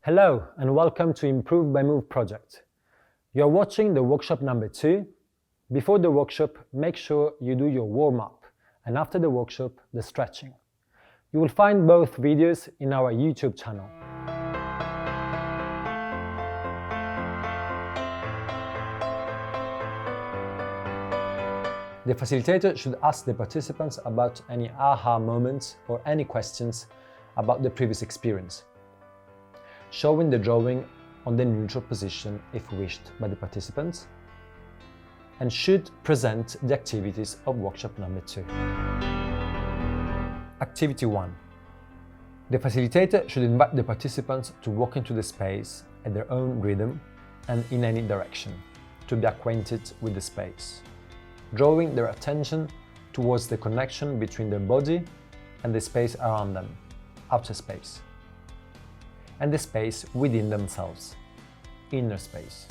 Hello and welcome to Improve by Move project. You're watching the workshop number 2. Before the workshop, make sure you do your warm-up, and after the workshop, the stretching. You will find both videos in our YouTube channel. The facilitator should ask the participants about any aha moments or any questions about the previous experience, showing the drawing on the neutral position if wished by the participants, and should present the activities of workshop number 2. Activity 1. The facilitator should invite the participants to walk into the space at their own rhythm and in any direction, to be acquainted with the space, drawing their attention towards the connection between their body and the space around them, outer space, and the space within themselves, inner space.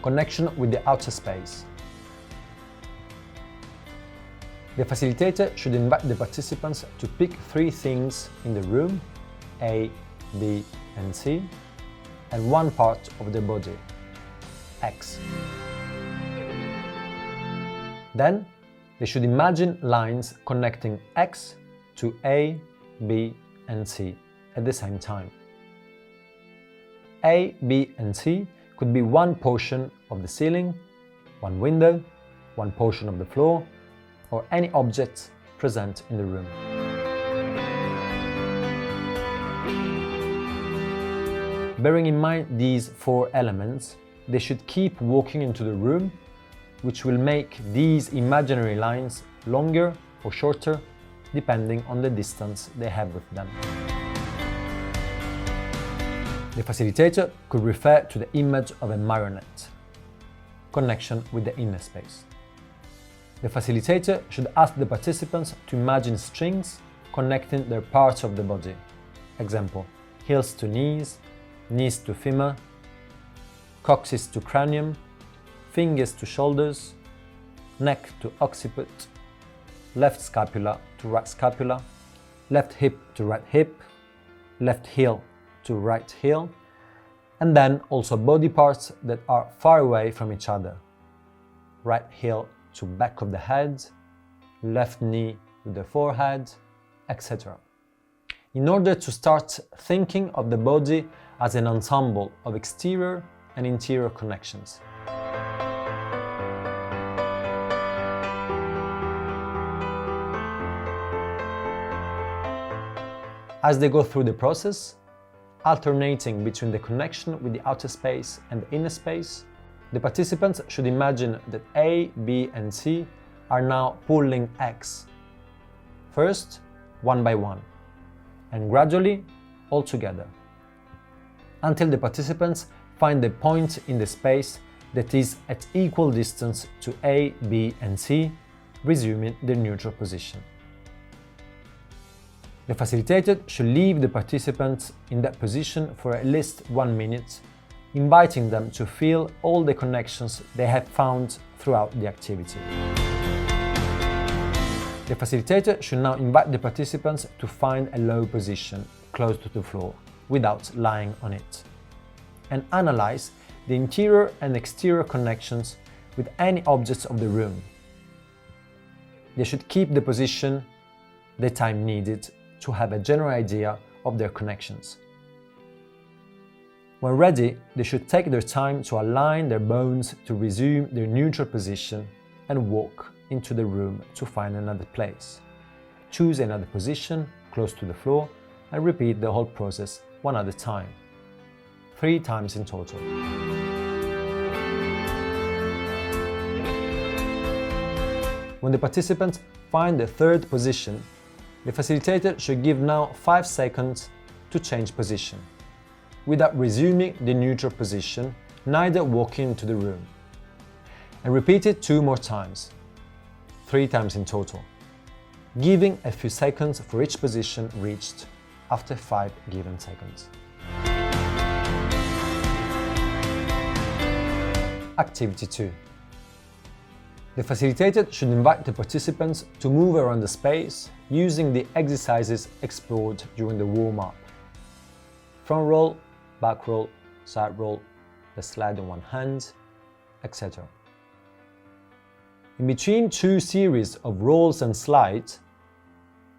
Connection with the outer space. The facilitator should invite the participants to pick 3 things in the room, A, B, and C, and one part of the body, X. Then, they should imagine lines connecting X to A, B, and C at the same time. A, B, and C could be one portion of the ceiling, one window, one portion of the floor, or any objects present in the room. Bearing in mind these 4 elements, they should keep walking into the room, which will make these imaginary lines longer or shorter depending on the distance they have with them. The facilitator could refer to the image of a marionette, connection with the inner space. The facilitator should ask the participants to imagine strings connecting their parts of the body. Example, heels to knees, knees to femur, coccyx to cranium, fingers to shoulders, neck to occiput, left scapula to right scapula, left hip to right hip, left heel to right heel, and then also body parts that are far away from each other. Right heel to back of the head, left knee to the forehead, etc. In order to start thinking of the body as an ensemble of exterior and interior connections. As they go through the process, alternating between the connection with the outer space and the inner space, the participants should imagine that A, B, and C are now pulling X, first one by one, and gradually all together, until the participants find the point in the space that is at equal distance to A, B, and C, resuming their neutral position. The facilitator should leave the participants in that position for at least 1 minute, inviting them to feel all the connections they have found throughout the activity. The facilitator should now invite the participants to find a low position close to the floor, without lying on it, and analyze the interior and exterior connections with any objects of the room. They should keep the position the time needed to have a general idea of their connections. When ready, they should take their time to align their bones to resume their neutral position and walk into the room to find another place. Choose another position close to the floor and repeat the whole process one at a time, 3 times in total. When the participants find the 3rd position, the facilitator should give now 5 seconds to change position, without resuming the neutral position, neither walking into the room. And repeat it 2 more times, 3 times in total, giving a few seconds for each position reached after 5 given seconds. Activity 2. The facilitator should invite the participants to move around the space using the exercises explored during the warm-up. Front roll, back roll, side roll, the slide on one hand, etc. In between two series of rolls and slides,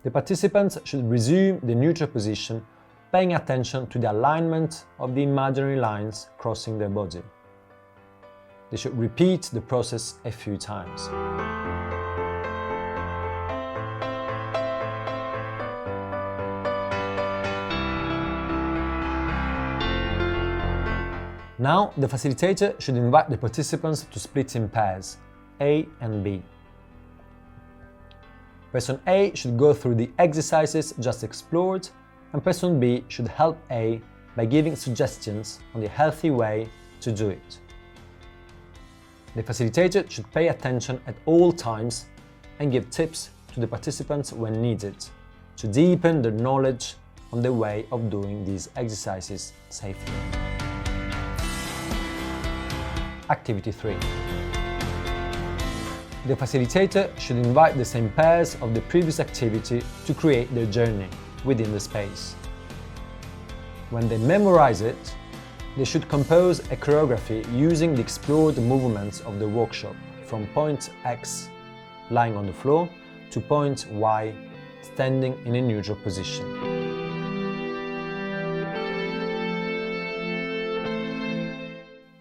the participants should resume the neutral position, paying attention to the alignment of the imaginary lines crossing their body. They should repeat the process a few times. Now, the facilitator should invite the participants to split in pairs, A and B. Person A should go through the exercises just explored, and person B should help A by giving suggestions on the healthy way to do it. The facilitator should pay attention at all times and give tips to the participants when needed to deepen their knowledge on the way of doing these exercises safely. Activity 3. The facilitator should invite the same pairs of the previous activity to create their journey within the space. When they memorize it, they should compose a choreography using the explored movements of the workshop from point X, lying on the floor, to point Y, standing in a neutral position.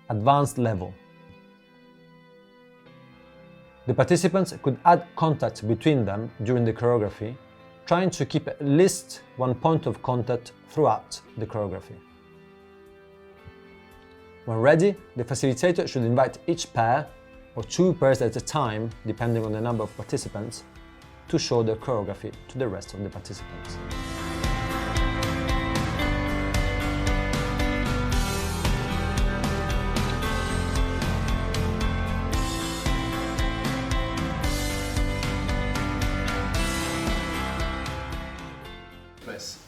Advanced level. The participants could add contact between them during the choreography, trying to keep at least one point of contact throughout the choreography. When ready, the facilitator should invite each pair, or two pairs at a time, depending on the number of participants, to show their choreography to the rest of the participants.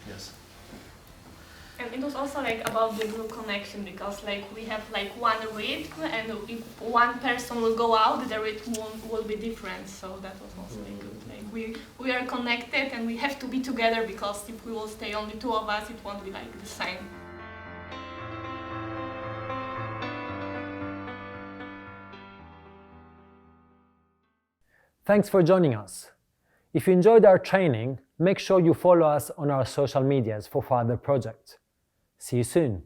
Yes. And it was also about the group connection, because we have one rhythm, and if one person will go out, the rhythm will be different. So that was also good. We are connected and we have to be together, because if we will stay only two of us, it won't be the same. Thanks for joining us. If you enjoyed our training, make sure you follow us on our social medias for further projects. See you soon!